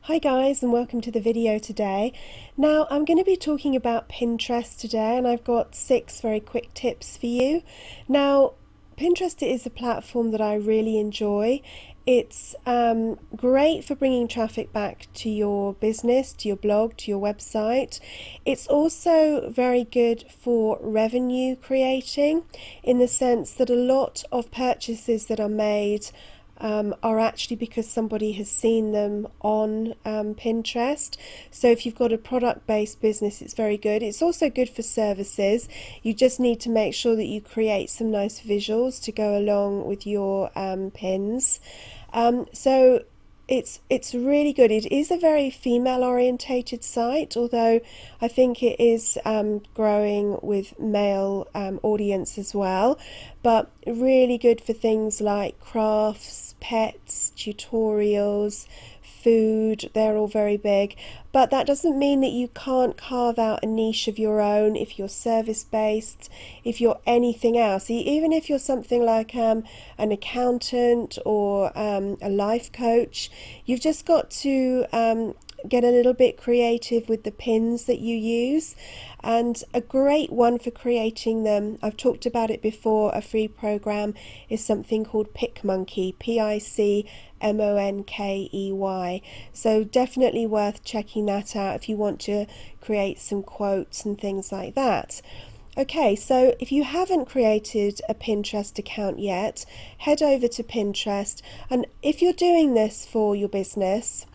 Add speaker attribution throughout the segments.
Speaker 1: Hi guys, and welcome to the video today. Now I'm going to be talking about Pinterest today, and I've got 6 very quick tips for you. Now Pinterest is a platform that I really enjoy. It's great for bringing traffic back to your business, to your blog, to your website. It's also very good for revenue creating, in the sense that a lot of purchases that are made are actually because somebody has seen them on Pinterest. So if you've got a product-based business, it's very good. It's also good for services. You just need to make sure that you create some nice visuals to go along with your pins. So it's really good. It is a very female orientated site, although I think it is growing with male audience as well, but really good for things like crafts, pets, tutorials, food. They're all very big, but that doesn't mean that you can't carve out a niche of your own if you're service based, if you're anything else, even if you're something like an accountant or a life coach. You've just got to get a little bit creative with the pins that you use. And a great one for creating them, I've talked about it before, a free program, is something called PicMonkey, PicMonkey. So definitely worth checking that out if you want to create some quotes and things like that. Okay, so if you haven't created a Pinterest account yet, head over to Pinterest, and if you're doing this for your business,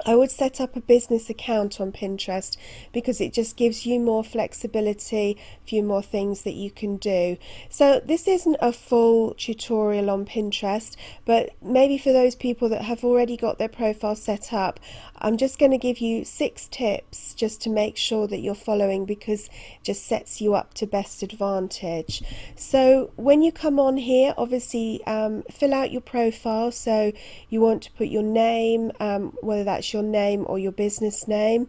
Speaker 1: I would set up a business account on Pinterest, because it just gives you more flexibility, a few more things that you can do. So this isn't a full tutorial on Pinterest, but maybe for those people that have already got their profile set up, I'm just going to give you 6 tips just to make sure that you're following, because it just sets you up to best advantage. So when you come on here, obviously fill out your profile. So you want to put your name, whether that's your name or your business name,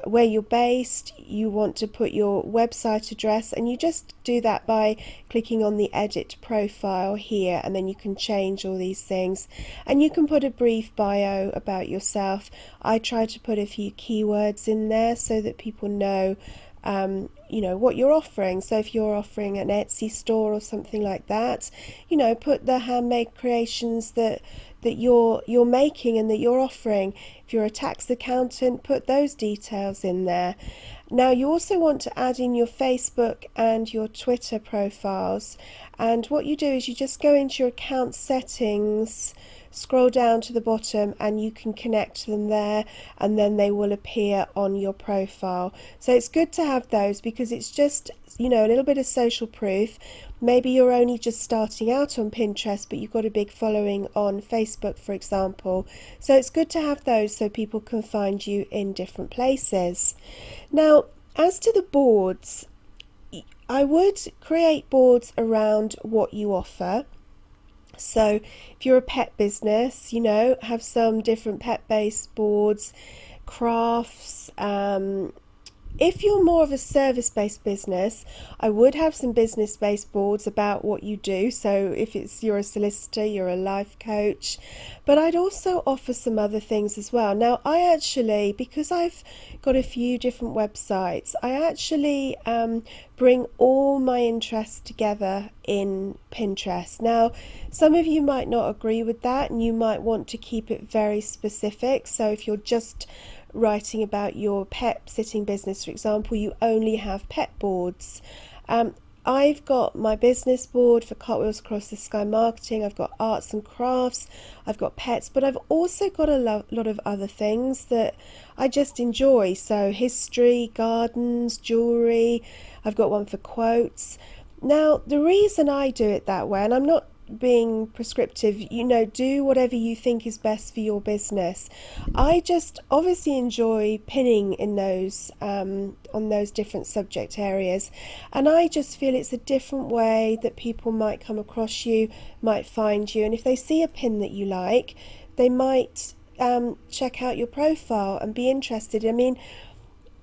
Speaker 1: where you're based. You want to put your website address, and you just do that by clicking on the edit profile here, and then you can change all these things, and you can put a brief bio about yourself. I try to put a few keywords in there so that people know what you're offering. So if you're offering an Etsy store or something like that, put the handmade creations that you're making and that you're offering. If you're a tax accountant, put those details in there. Now you also want to add in your Facebook and your Twitter profiles, and what you do is you just go into your account settings, scroll down to the bottom, and you can connect them there, and then they will appear on your profile. So it's good to have those, because it's just a little bit of social proof. Maybe you're only just starting out on Pinterest, but you've got a big following on Facebook, for example. So it's good to have those so people can find you in different places. Now, as to the boards, I would create boards around what you offer. So if you're a pet business, have some different pet-based boards, crafts. If you're more of a service-based business, I would have some business-based boards about what you do. So if you're a solicitor, you're a life coach, but I'd also offer some other things as well. Now, because I've got a few different websites, I actually bring all my interests together in Pinterest. Now, some of you might not agree with that, and you might want to keep it very specific. So if you're just writing about your pet sitting business, for example, you only have pet boards. I've got my business board for Cartwheels Across the Sky Marketing, I've got arts and crafts, I've got pets, but I've also got a lot of other things that I just enjoy. So history, gardens, jewellery, I've got one for quotes. Now, the reason I do it that way, and I'm not being prescriptive, do whatever you think is best for your business. I just obviously enjoy pinning in those on those different subject areas, and I just feel it's a different way that people might come across you, might find you, and if they see a pin that you like, they might check out your profile and be interested. I mean,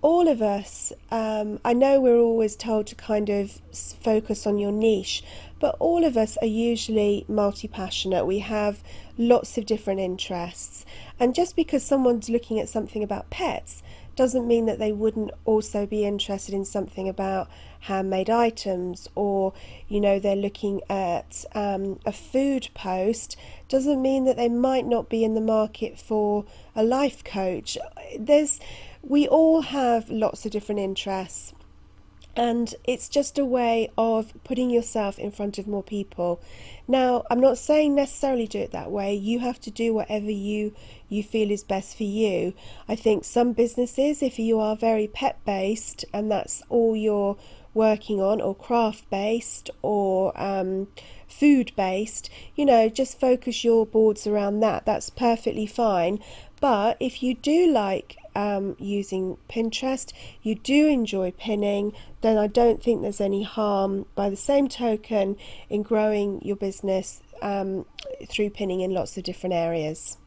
Speaker 1: all of us, I know we're always told to kind of focus on your niche, but all of us are usually multi-passionate. We have lots of different interests. And just because someone's looking at something about pets doesn't mean that they wouldn't also be interested in something about handmade items, or they're looking at a food post, doesn't mean that they might not be in the market for a life coach. We all have lots of different interests, and it's just a way of putting yourself in front of more people. Now, I'm not saying necessarily do it that way. You have to do whatever you feel is best for you. I think some businesses, if you are very pet based and that's all you're working on, or craft based, or food based, just focus your boards around that. That's perfectly fine. But if you do like using Pinterest, you do enjoy pinning, then I don't think there's any harm, by the same token, in growing your business through pinning in lots of different areas.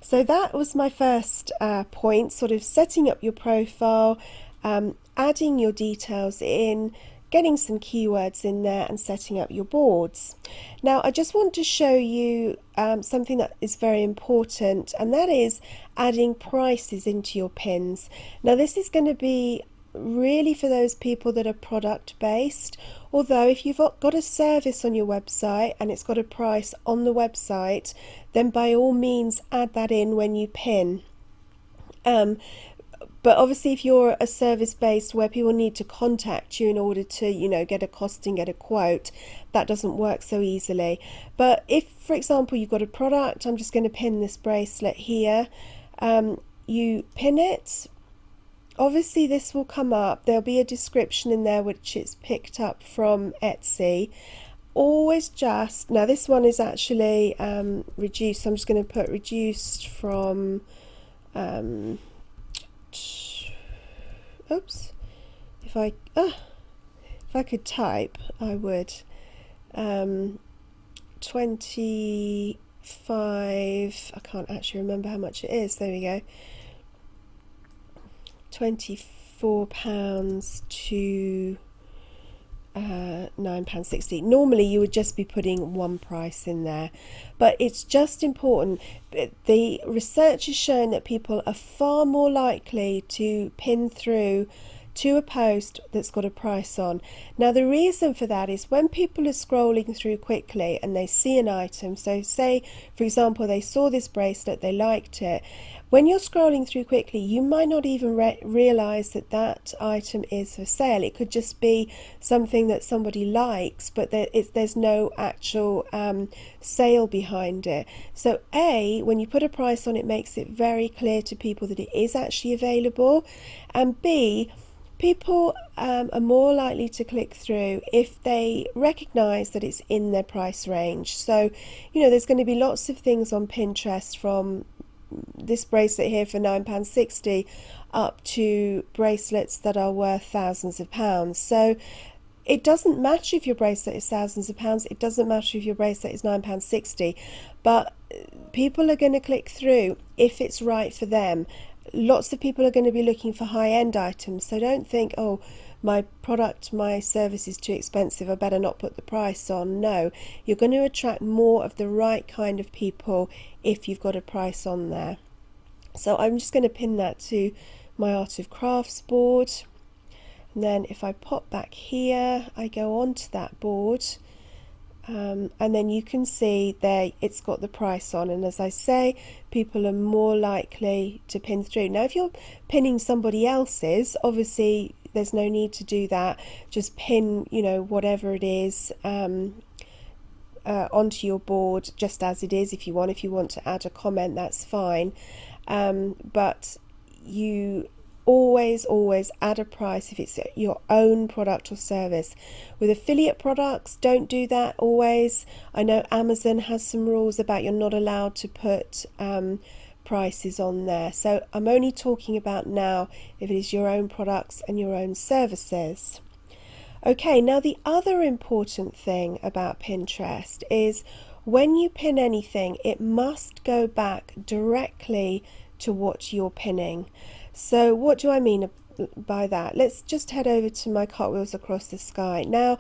Speaker 1: So that was my first point, sort of setting up your profile, adding your details in, getting some keywords in there, and setting up your boards. Now, I just want to show you something that is very important, and that is adding prices into your pins. Now, this is going to be really for those people that are product based, although if you've got a service on your website and it's got a price on the website, then by all means add that in when you pin. But obviously, if you're a service based where people need to contact you in order to, get a costing, get a quote, that doesn't work so easily. But if, for example, you've got a product, I'm just going to pin this bracelet here. You pin it. Obviously, this will come up. There'll be a description in there which is picked up from Etsy. Always just, now this one is actually reduced. I'm just going to put reduced from... oops, if I could type, I would. 25, I can't actually remember how much it is, there we go. £24 to £9.60. Normally you would just be putting one price in there, but it's just important. The research has shown that people are far more likely to pin through to a post that's got a price on. Now, the reason for that is when people are scrolling through quickly and they see an item, so say for example they saw this bracelet, they liked it. When you're scrolling through quickly, you might not even realize that that item is for sale. It could just be something that somebody likes, but there's no actual sale behind it. So A, when you put a price on, it makes it very clear to people that it is actually available, and B, people are more likely to click through if they recognize that it's in their price range. So, there's going to be lots of things on Pinterest, from this bracelet here for £9.60 up to bracelets that are worth thousands of pounds. So it doesn't matter if your bracelet is thousands of pounds, it doesn't matter if your bracelet is £9.60, but people are going to click through if it's right for them. Lots of people are going to be looking for high-end items, so don't think, oh, my product, my service is too expensive, I better not put the price on. No, you're going to attract more of the right kind of people if you've got a price on there. So I'm just going to pin that to my Art of Crafts board, and then if I pop back here, I go onto that board, and then you can see there it's got the price on, and as I say, people are more likely to pin through. Now, if you're pinning somebody else's, obviously there's no need to do that. Just pin, whatever it is onto your board just as it is. If you want to add a comment, that's fine. But you always add a price if it's your own product or service. With affiliate products, don't do that always. I know Amazon has some rules about you're not allowed to put prices on there. So I'm only talking about now if it is your own products and your own services. Okay, now the other important thing about Pinterest is when you pin anything, it must go back directly to what you're pinning. So what do I mean by that? Let's just head over to my Cartwheels Across the Sky. Now,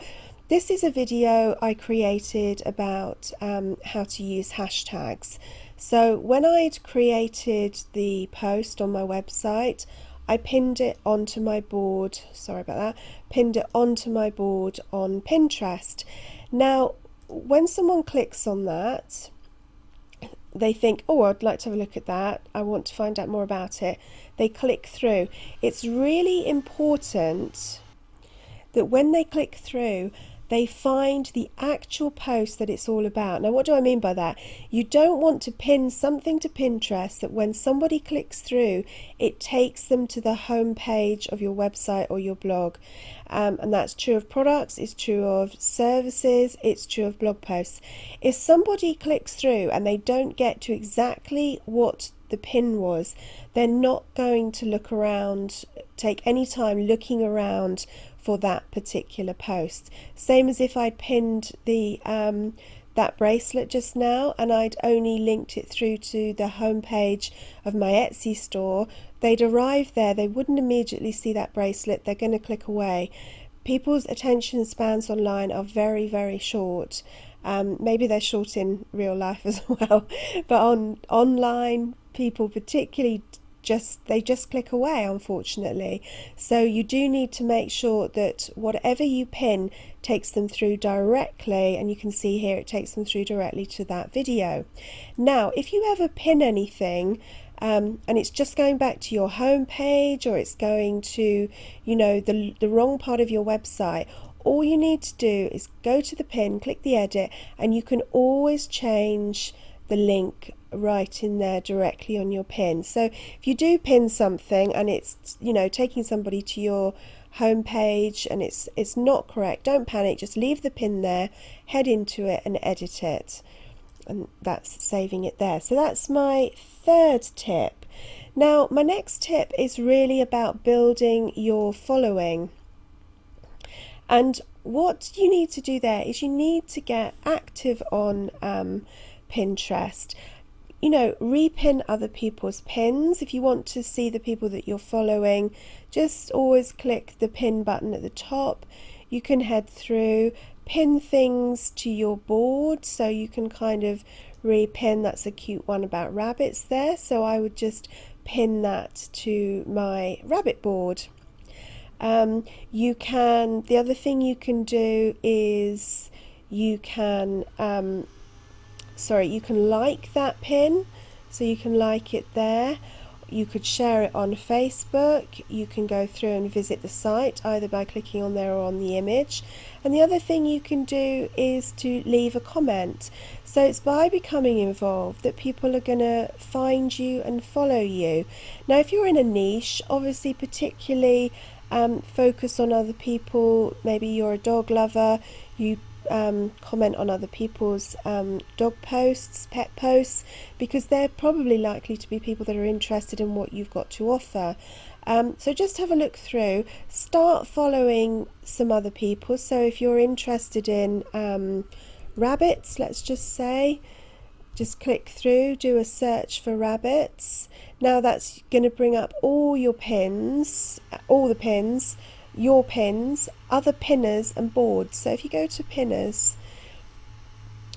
Speaker 1: this is a video I created about how to use hashtags. So when I'd created the post on my website, I pinned it onto my board, sorry about that, pinned it onto my board on Pinterest. Now, when someone clicks on that, they think, oh, I'd like to have a look at that, I want to find out more about it. They click through. It's really important that when they click through, they find the actual post that it's all about. Now, what do I mean by that? You don't want to pin something to Pinterest that when somebody clicks through, it takes them to the home page of your website or your blog. And that's true of products, it's true of services, it's true of blog posts. If somebody clicks through and they don't get to exactly what the pin was, they're not going to look around, take any time looking around for that particular post. Same as if I'd pinned the that bracelet just now and I'd only linked it through to the home page of my Etsy store. They'd arrive there, they wouldn't immediately see that bracelet, they're going to click away. People's attention spans online are very, very short. Maybe they're short in real life as well, but online, people particularly they just click away, unfortunately. So you do need to make sure that whatever you pin takes them through directly, and you can see here it takes them through directly to that video. Now, if you ever pin anything and it's just going back to your home page, or it's going to, you know, the wrong part of your website, all you need to do is go to the pin, click the edit, and you can always change the link right in there directly on your pin. So if you do pin something and it's, you know, taking somebody to your home page and it's not correct, don't panic, just leave the pin there, head into it and edit it, and that's saving it there. So that's my third tip. Now, my next tip is really about building your following. And what you need to do there is you need to get active on Pinterest. You know, repin other people's pins. If you want to see the people that you're following, just always click the pin button at the top. You can head through, pin things to your board, so you can kind of repin. That's a cute one about rabbits there, so I would just pin that to my rabbit board. You can, the other thing you can do is you can you can like that pin, so you can like it there. You could share it on Facebook. You can go through and visit the site either by clicking on there or on the image. And the other thing you can do is to leave a comment. So it's by becoming involved that people are going to find you and follow you. Now, if you're in a niche, obviously particularly focus on other people. Maybe you're a dog lover, you comment on other people's dog posts, pet posts, because they're probably likely to be people that are interested in what you've got to offer. So just have a look through, start following some other people. So if you're interested in rabbits, let's just say, just click through, do a search for rabbits. Now that's going to bring up all your pins, all the pins, your pins, other pinners and boards. So if you go to pinners,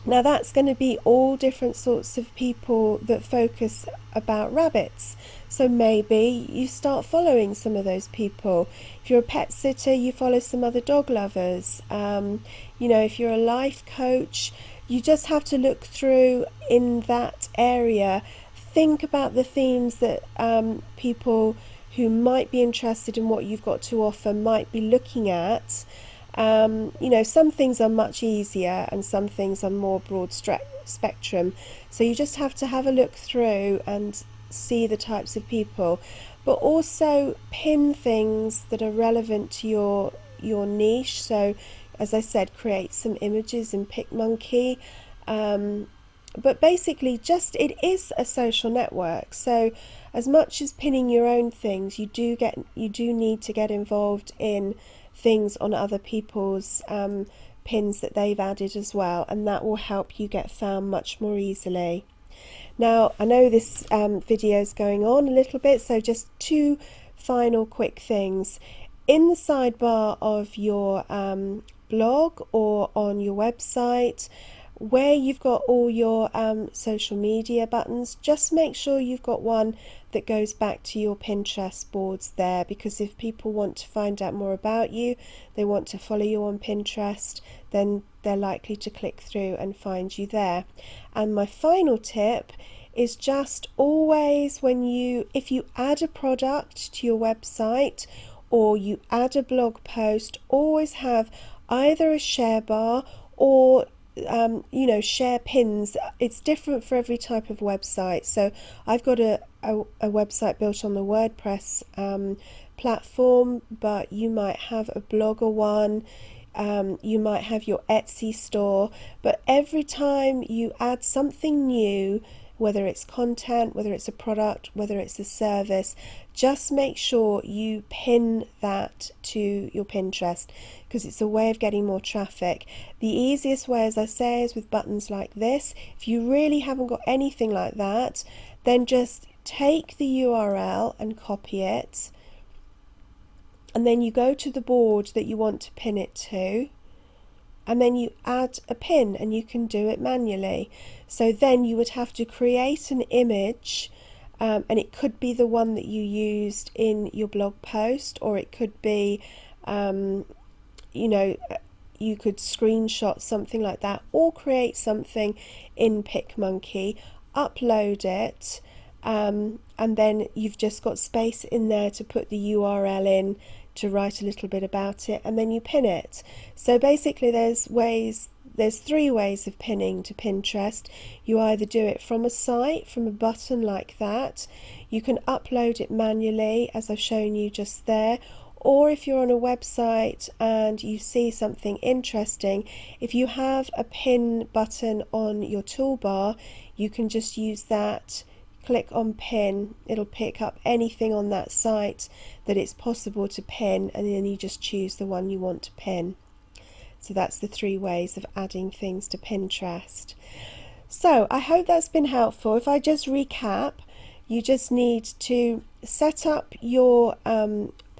Speaker 1: now that's going to be all different sorts of people that focus about rabbits. So maybe you start following some of those people. If you're a pet sitter, you follow some other dog lovers. You know, if you're a life coach, you just have to look through in that area. Think about the themes that people who might be interested in what you've got to offer might be looking at. You know, some things are much easier and some things are more broad spectrum. So you just have to have a look through and see the types of people, but also pin things that are relevant to your niche. So as I said, create some images in PicMonkey. But basically just, it is a social network. So as much as pinning your own things, you do need to get involved in things on other people's pins that they've added as well, and that will help you get found much more easily. Now, I know this video is going on a little bit, so just two final quick things. In the sidebar of your blog or on your website, where you've got all your social media buttons, just make sure you've got one that goes back to your Pinterest boards there, because if people want to find out more about you, they want to follow you on Pinterest, then they're likely to click through and find you there. And my final tip is just always if you add a product to your website or you add a blog post, always have either a share bar or share pins. It's different for every type of website. So I've got a website built on the WordPress platform, but you might have a Blogger one, you might have your Etsy store, but every time you add something new, whether it's content, whether it's a product, whether it's a service, just make sure you pin that to your Pinterest, because it's a way of getting more traffic. The easiest way, as I say, is with buttons like this. If you really haven't got anything like that, then just take the URL and copy it, and then you go to the board that you want to pin it to, and then you add a pin, and you can do it manually. So then you would have to create an image, and it could be the one that you used in your blog post, or it could be you could screenshot something like that, or create something in PicMonkey, upload it, and then you've just got space in there to put the URL in, to write a little bit about it, and then you pin it. So basically there's three ways of pinning to Pinterest. You either do it from a site, from a button like that, you can upload it manually as I've shown you just there, or if you're on a website and you see something interesting, if you have a pin button on your toolbar, you can just use that, click on pin, it'll pick up anything on that site that it's possible to pin, and then you just choose the one you want to pin. So that's the three ways of adding things to Pinterest. So I hope that's been helpful. If I just recap, you just need to set up your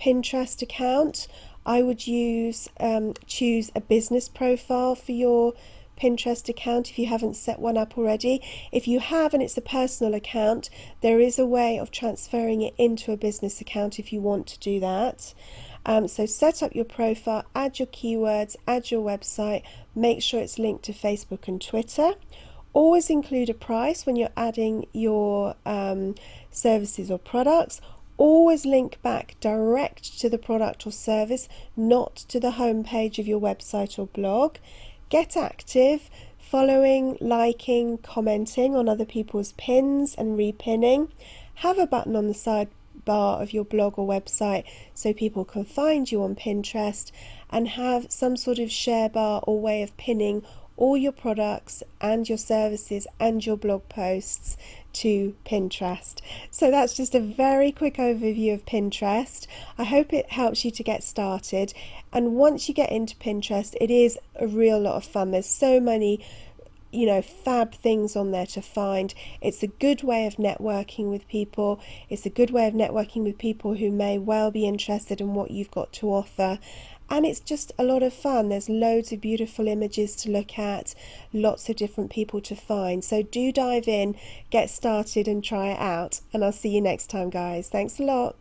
Speaker 1: Pinterest account. I would choose a business profile for your Pinterest account if you haven't set one up already. If you have and it's a personal account, there is a way of transferring it into a business account if you want to do that. So set up your profile, add your keywords, add your website, make sure it's linked to Facebook and Twitter. Always include a price when you're adding your services or products. Always link back direct to the product or service, not to the home page of your website or blog. Get active, following, liking, commenting on other people's pins and repinning. Have a button on the sidebar of your blog or website so people can find you on Pinterest, and have some sort of share bar or way of pinning all your products and your services and your blog posts to Pinterest. So that's just a very quick overview of Pinterest. I hope it helps you to get started, and once you get into Pinterest, it is a real lot of fun. There's so many fab things on there to find. It's a good way of networking with people. It's a good way of networking with people who may well be interested in what you've got to offer. And it's just a lot of fun. There's loads of beautiful images to look at, lots of different people to find. So do dive in, get started and try it out. And I'll see you next time, guys. Thanks a lot.